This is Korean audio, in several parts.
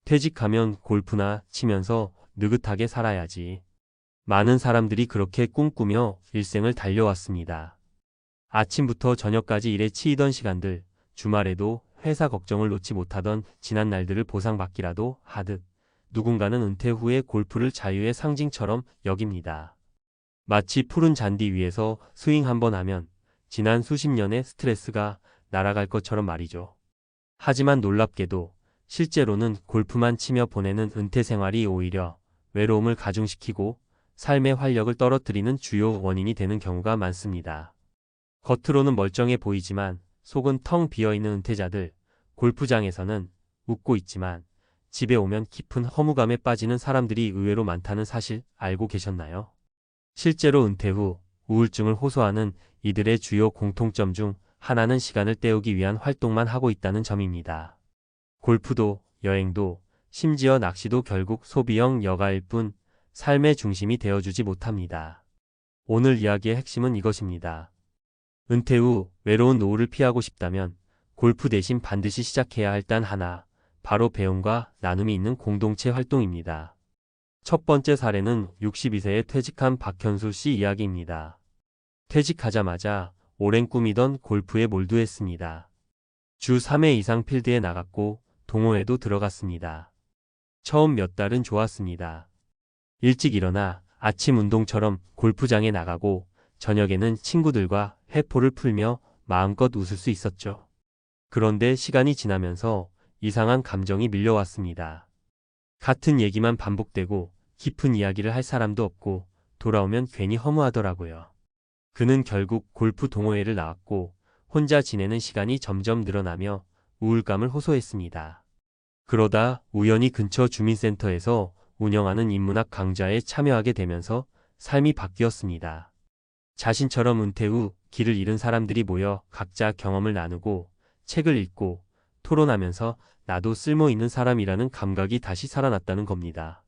퇴직하면 골프나 치면서 느긋하게 살아야지. 많은 사람들이 그렇게 꿈꾸며 일생을 달려왔습니다. 아침부터 저녁까지 일에 치이던 시간들, 주말에도 회사 걱정을 놓지 못하던 지난 날들을 보상받기라도 하듯 누군가는 은퇴 후에 골프를 자유의 상징처럼 여깁니다. 마치 푸른 잔디 위에서 스윙 한번 하면 지난 수십 년의 스트레스가 날아갈 것처럼 말이죠. 하지만 놀랍게도 실제로는 골프만 치며 보내는 은퇴 생활이 오히려 외로움을 가중시키고 삶의 활력을 떨어뜨리는 주요 원인이 되는 경우가 많습니다. 겉으로는 멀쩡해 보이지만 속은 텅 비어있는 은퇴자들, 골프장에서는 웃고 있지만 집에 오면 깊은 허무감에 빠지는 사람들이 의외로 많다는 사실 알고 계셨나요? 실제로 은퇴 후 우울증을 호소하는 이들의 주요 공통점 중 하나는 시간을 때우기 위한 활동만 하고 있다는 점입니다. 골프도 여행도 심지어 낚시도 결국 소비형 여가일 뿐 삶의 중심이 되어주지 못합니다. 오늘 이야기의 핵심은 이것입니다. 은퇴 후 외로운 노후를 피하고 싶다면 골프 대신 반드시 시작해야 할 단 하나, 바로 배움과 나눔이 있는 공동체 활동입니다. 첫 번째 사례는 62세에 퇴직한 박현수 씨 이야기입니다. 퇴직하자마자 오랜 꿈이던 골프에 몰두했습니다. 주 3회 이상 필드에 나갔고 동호회도 들어갔습니다. 처음 몇 달은 좋았습니다. 일찍 일어나 아침 운동처럼 골프장에 나가고 저녁에는 친구들과 회포를 풀며 마음껏 웃을 수 있었죠. 그런데 시간이 지나면서 이상한 감정이 밀려왔습니다. 같은 얘기만 반복되고 깊은 이야기를 할 사람도 없고 돌아오면 괜히 허무하더라고요. 그는 결국 골프 동호회를 나왔고 혼자 지내는 시간이 점점 늘어나며 우울감을 호소했습니다. 그러다 우연히 근처 주민센터에서 운영하는 인문학 강좌에 참여하게 되면서 삶이 바뀌었습니다. 자신처럼 은퇴 후 길을 잃은 사람들이 모여 각자 경험을 나누고 책을 읽고 토론하면서 나도 쓸모 있는 사람이라는 감각이 다시 살아났다는 겁니다.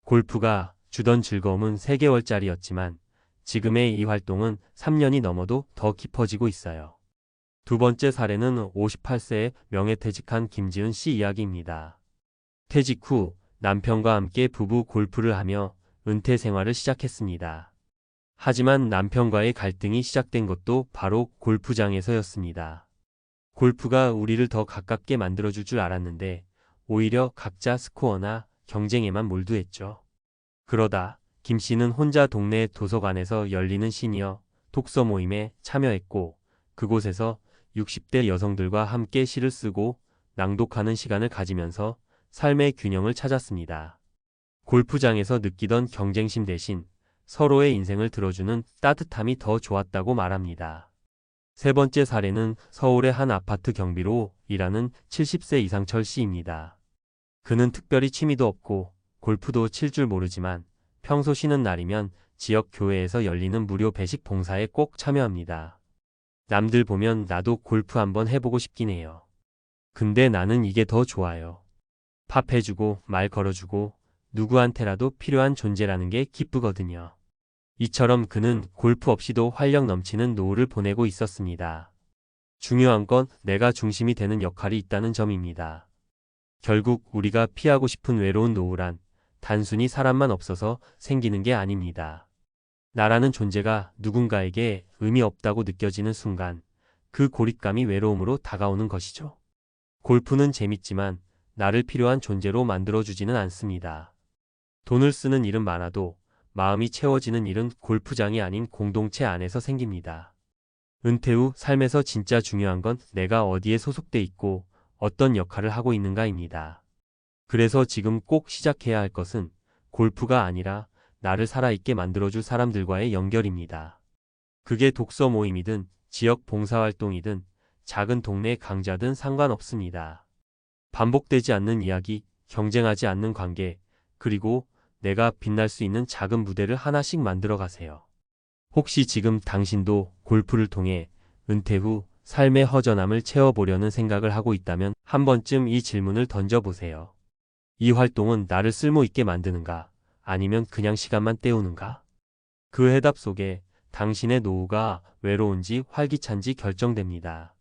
골프가 주던 즐거움은 3개월짜리였지만 지금의 이 활동은 3년이 넘어도 더 깊어지고 있어요. 두 번째 사례는 58세에 명예퇴직한 김지은 씨 이야기입니다. 퇴직 후 남편과 함께 부부 골프를 하며 은퇴 생활을 시작했습니다. 하지만 남편과의 갈등이 시작된 것도 바로 골프장에서였습니다. 골프가 우리를 더 가깝게 만들어줄 줄 알았는데 오히려 각자 스코어나 경쟁에만 몰두했죠. 그러다 김 씨는 혼자 동네 도서관에서 열리는 시니어 독서 모임에 참여했고 그곳에서 60대 여성들과 함께 시를 쓰고 낭독하는 시간을 가지면서 삶의 균형을 찾았습니다. 골프장에서 느끼던 경쟁심 대신 서로의 인생을 들어주는 따뜻함이 더 좋았다고 말합니다. 세 번째 사례는 서울의 한 아파트 경비로 일하는 70세 이상철 씨입니다. 그는 특별히 취미도 없고 골프도 칠 줄 모르지만 평소 쉬는 날이면 지역 교회에서 열리는 무료 배식 봉사에 꼭 참여합니다. 남들 보면 나도 골프 한번 해보고 싶긴 해요. 근데 나는 이게 더 좋아요. 밥 해주고 말 걸어주고 누구한테라도 필요한 존재라는 게 기쁘거든요. 이처럼 그는 골프 없이도 활력 넘치는 노후를 보내고 있었습니다. 중요한 건 내가 중심이 되는 역할이 있다는 점입니다. 결국 우리가 피하고 싶은 외로운 노후란 단순히 사람만 없어서 생기는 게 아닙니다. 나라는 존재가 누군가에게 의미 없다고 느껴지는 순간 그 고립감이 외로움으로 다가오는 것이죠. 골프는 재밌지만 나를 필요한 존재로 만들어주지는 않습니다. 돈을 쓰는 일은 많아도 마음이 채워지는 일은 골프장이 아닌 공동체 안에서 생깁니다. 은퇴 후 삶에서 진짜 중요한 건 내가 어디에 소속돼 있고 어떤 역할을 하고 있는가입니다. 그래서 지금 꼭 시작해야 할 것은 골프가 아니라 나를 살아있게 만들어줄 사람들과의 연결입니다. 그게 독서 모임이든 지역 봉사활동이든 작은 동네 강좌든 상관없습니다. 반복되지 않는 이야기, 경쟁하지 않는 관계, 그리고 내가 빛날 수 있는 작은 무대를 하나씩 만들어 가세요. 혹시 지금 당신도 골프를 통해 은퇴 후 삶의 허전함을 채워보려는 생각을 하고 있다면 한 번쯤 이 질문을 던져보세요. 이 활동은 나를 쓸모있게 만드는가? 아니면 그냥 시간만 때우는가? 그 해답 속에 당신의 노후가 외로운지 활기찬지 결정됩니다.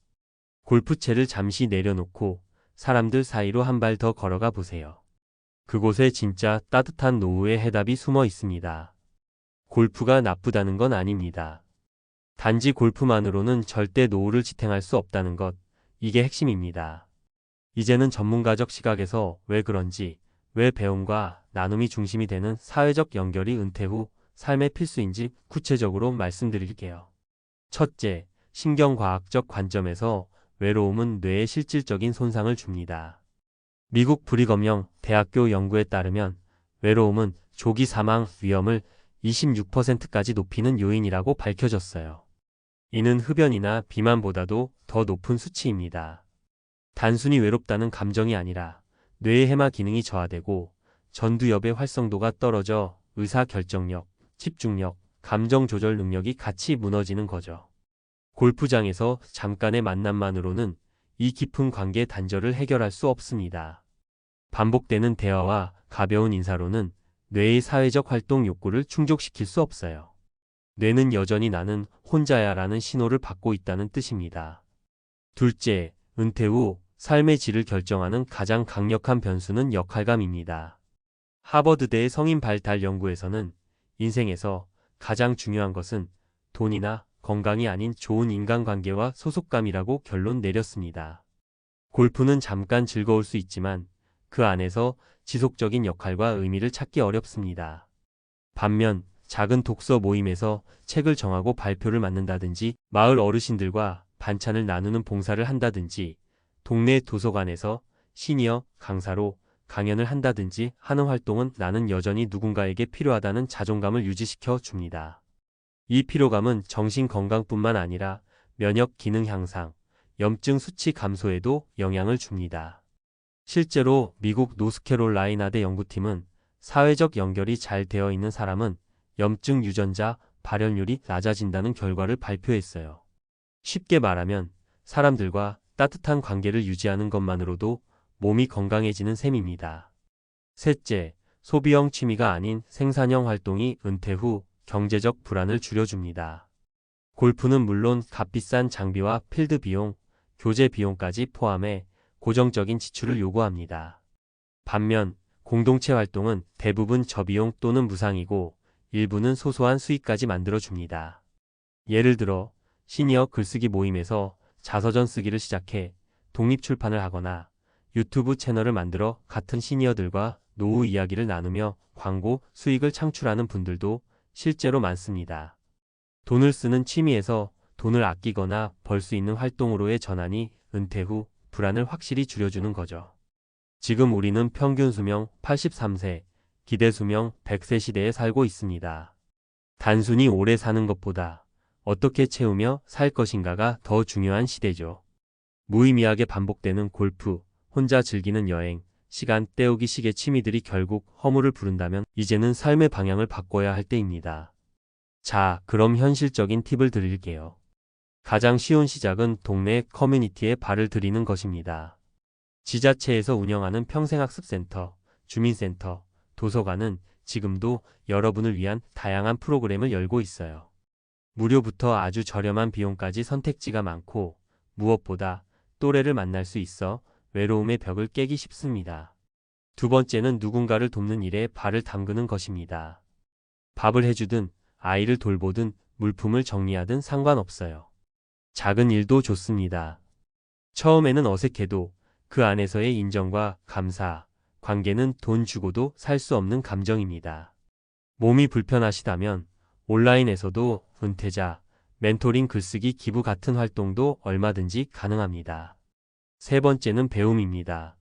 골프채를 잠시 내려놓고 사람들 사이로 한 발 더 걸어가 보세요. 그곳에 진짜 따뜻한 노후의 해답이 숨어 있습니다. 골프가 나쁘다는 건 아닙니다. 단지 골프만으로는 절대 노후를 지탱할 수 없다는 것, 이게 핵심입니다. 이제는 전문가적 시각에서 왜 그런지, 왜 배움과 나눔이 중심이 되는 사회적 연결이 은퇴 후 삶의 필수인지 구체적으로 말씀드릴게요. 첫째, 신경과학적 관점에서 외로움은 뇌에 실질적인 손상을 줍니다. 미국 브리검영 대학교 연구에 따르면 외로움은 조기 사망 위험을 26%까지 높이는 요인이라고 밝혀졌어요. 이는 흡연이나 비만보다도 더 높은 수치입니다. 단순히 외롭다는 감정이 아니라 뇌의 해마 기능이 저하되고 전두엽의 활성도가 떨어져 의사결정력, 집중력, 감정 조절 능력이 같이 무너지는 거죠. 골프장에서 잠깐의 만남만으로는 이 깊은 관계 단절을 해결할 수 없습니다. 반복되는 대화와 가벼운 인사로는 뇌의 사회적 활동 욕구를 충족시킬 수 없어요. 뇌는 여전히 나는 혼자야 라는 신호를 받고 있다는 뜻입니다. 둘째, 은퇴 후 삶의 질을 결정하는 가장 강력한 변수는 역할감입니다. 하버드대의 성인 발달 연구에서는 인생에서 가장 중요한 것은 돈이나 건강이 아닌 좋은 인간관계와 소속감이라고 결론 내렸습니다. 골프는 잠깐 즐거울 수 있지만 그 안에서 지속적인 역할과 의미를 찾기 어렵습니다. 반면 작은 독서 모임에서 책을 정하고 발표를 맡는다든지 마을 어르신들과 반찬을 나누는 봉사를 한다든지 동네 도서관에서 시니어 강사로 강연을 한다든지 하는 활동은 나는 여전히 누군가에게 필요하다는 자존감을 유지시켜 줍니다. 이 피로감은 정신 건강뿐만 아니라 면역 기능 향상, 염증 수치 감소에도 영향을 줍니다. 실제로 미국 노스캐롤라이나대 연구팀은 사회적 연결이 잘 되어 있는 사람은 염증 유전자 발현율이 낮아진다는 결과를 발표했어요. 쉽게 말하면 사람들과 따뜻한 관계를 유지하는 것만으로도 몸이 건강해지는 셈입니다. 셋째, 소비형 취미가 아닌 생산형 활동이 은퇴 후 경제적 불안을 줄여줍니다. 골프는 물론 값비싼 장비와 필드 비용, 교재 비용까지 포함해 고정적인 지출을 요구합니다. 반면 공동체 활동은 대부분 저비용 또는 무상이고 일부는 소소한 수익까지 만들어줍니다. 예를 들어 시니어 글쓰기 모임에서 자서전 쓰기를 시작해 독립출판을 하거나 유튜브 채널을 만들어 같은 시니어들과 노후 이야기를 나누며 광고 수익을 창출하는 분들도 실제로 많습니다. 돈을 쓰는 취미에서 돈을 아끼거나 벌 수 있는 활동으로의 전환이 은퇴 후 불안을 확실히 줄여주는 거죠. 지금 우리는 평균 수명 83세, 기대 수명 100세 시대에 살고 있습니다. 단순히 오래 사는 것보다 어떻게 채우며 살 것인가가 더 중요한 시대죠. 무의미하게 반복되는 골프, 혼자 즐기는 여행, 시간 때우기 식의 취미들이 결국 허물을 부른다면 이제는 삶의 방향을 바꿔야 할 때입니다. 자, 그럼 현실적인 팁을 드릴게요. 가장 쉬운 시작은 동네 커뮤니티에 발을 들이는 것입니다. 지자체에서 운영하는 평생학습센터, 주민센터, 도서관은 지금도 여러분을 위한 다양한 프로그램을 열고 있어요. 무료부터 아주 저렴한 비용까지 선택지가 많고 무엇보다 또래를 만날 수 있어 외로움의 벽을 깨기 쉽습니다. 두 번째는 누군가를 돕는 일에 발을 담그는 것입니다. 밥을 해주든 아이를 돌보든 물품을 정리하든 상관없어요. 작은 일도 좋습니다. 처음에는 어색해도 그 안에서의 인정과 감사, 관계는 돈 주고도 살 수 없는 감정입니다. 몸이 불편하시다면 온라인에서도 은퇴자, 멘토링 글쓰기 기부 같은 활동도 얼마든지 가능합니다. 세 번째는 배움입니다.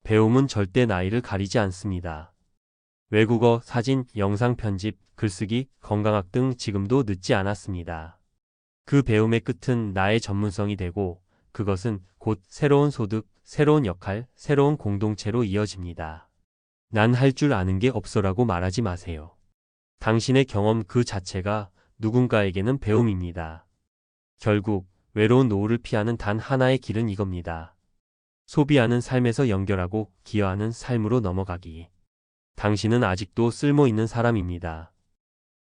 배움은 절대 나이를 가리지 않습니다. 외국어, 사진, 영상 편집, 글쓰기, 건강학 등 지금도 늦지 않았습니다. 그 배움의 끝은 나의 전문성이 되고 그것은 곧 새로운 소득, 새로운 역할, 새로운 공동체로 이어집니다. 난 할 줄 아는 게 없어라고 말하지 마세요. 당신의 경험 그 자체가 누군가에게는 배움입니다. 결국 외로운 노후를 피하는 단 하나의 길은 이겁니다. 소비하는 삶에서 연결하고 기여하는 삶으로 넘어가기. 당신은 아직도 쓸모 있는 사람입니다.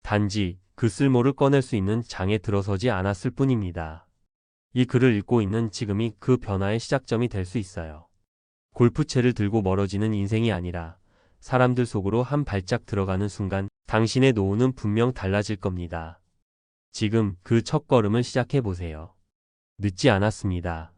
단지 그 쓸모를 꺼낼 수 있는 장에 들어서지 않았을 뿐입니다. 이 글을 읽고 있는 지금이 그 변화의 시작점이 될 수 있어요. 골프채를 들고 멀어지는 인생이 아니라 사람들 속으로 한 발짝 들어가는 순간 당신의 노후는 분명 달라질 겁니다. 지금 그 첫걸음을 시작해 보세요. 늦지 않았습니다.